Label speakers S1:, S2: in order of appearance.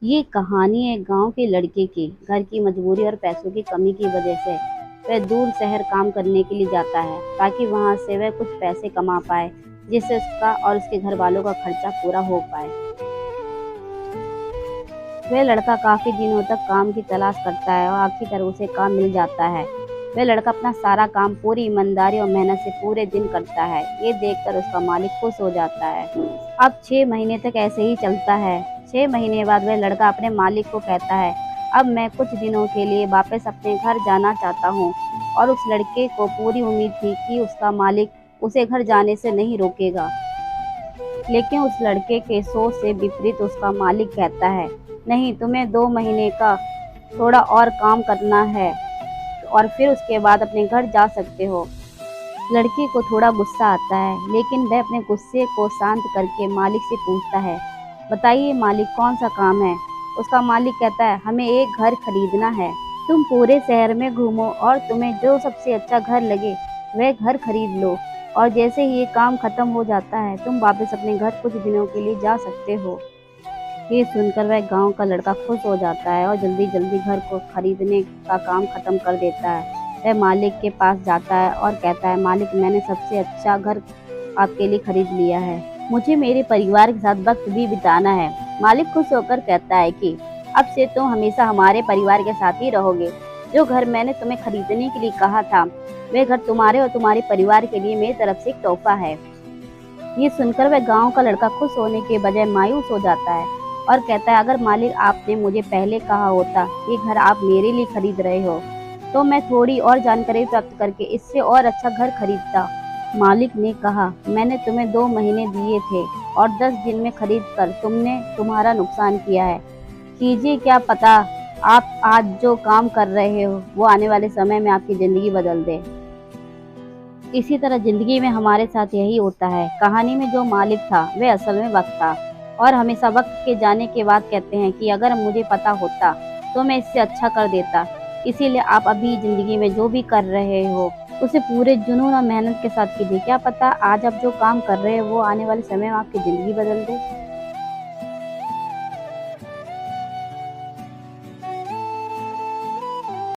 S1: ये कहानी है गांव के लड़के की। घर की मजबूरी और पैसों की कमी की वजह से वह दूर शहर काम करने के लिए जाता है ताकि वहां से वह कुछ पैसे कमा पाए, जिससे उसका और उसके घर वालों का खर्चा पूरा हो पाए। वह लड़का काफी दिनों तक काम की तलाश करता है और आखिरकार उसे काम मिल जाता है। वह लड़का अपना सारा काम पूरी ईमानदारी और मेहनत से पूरे दिन करता है। ये देखकर उसका मालिक खुश हो जाता है। अब 6 महीने तक ऐसे ही चलता है। 6 महीने बाद वह लड़का अपने मालिक को कहता है, अब मैं कुछ दिनों के लिए वापस अपने घर जाना चाहता हूँ। और उस लड़के को पूरी उम्मीद थी कि उसका मालिक उसे घर जाने से नहीं रोकेगा। लेकिन उस लड़के के सोच से विपरीत उसका मालिक कहता है, नहीं, तुम्हें 2 महीने का थोड़ा और काम करना है और फिर उसके बाद अपने घर जा सकते हो। लड़के को थोड़ा गुस्सा आता है, लेकिन वह अपने गुस्से को शांत करके मालिक से पूछता है, बताइए मालिक, कौन सा काम है। उसका मालिक कहता है, हमें एक घर खरीदना है। तुम पूरे शहर में घूमो और तुम्हें जो सबसे अच्छा घर लगे वह घर खरीद लो, और जैसे ही ये काम खत्म हो जाता है तुम वापस अपने घर कुछ दिनों के लिए जा सकते हो। ये सुनकर वह गांव का लड़का खुश हो जाता है और जल्दी जल्दी घर को खरीदने का काम खत्म कर देता है। वह मालिक के पास जाता है और कहता है, मालिक, मैंने सबसे अच्छा घर आपके लिए खरीद लिया है। मुझे मेरे परिवार के साथ वक्त भी बिताना है। मालिक खुश होकर कहता है कि अब से तुम हमेशा हमारे परिवार के साथ ही रहोगे। जो घर मैंने तुम्हें खरीदने के लिए कहा था वह घर तुम्हारे और तुम्हारे परिवार के लिए मेरी तरफ से एक तोहफा है। ये सुनकर वह गांव का लड़का खुश होने के बजाय मायूस हो जाता है और कहता है, अगर मालिक आपने मुझे पहले कहा होता कि घर आप मेरे लिए खरीद रहे हो तो मैं थोड़ी और जानकारी प्राप्त करके इससे और अच्छा घर खरीदता। मालिक ने कहा, मैंने तुम्हें 2 महीने दिए थे और 10 दिन में खरीद कर तुमने तुम्हारा नुकसान किया है। कीजिए, क्या पता आप आज जो काम कर रहे हो वो आने वाले समय में आपकी जिंदगी बदल दे। इसी तरह जिंदगी में हमारे साथ यही होता है। कहानी में जो मालिक था वह असल में वक्त था, और हमेशा वक्त के जाने के बाद कहते हैं कि अगर मुझे पता होता तो मैं इससे अच्छा कर देता। इसीलिए आप अभी जिंदगी में जो भी कर रहे हो उसे पूरे जुनून और मेहनत के साथ कीजिए। क्या पता आज आप जो काम कर रहे हो वो आने वाले समय में आपकी जिंदगी बदल दे।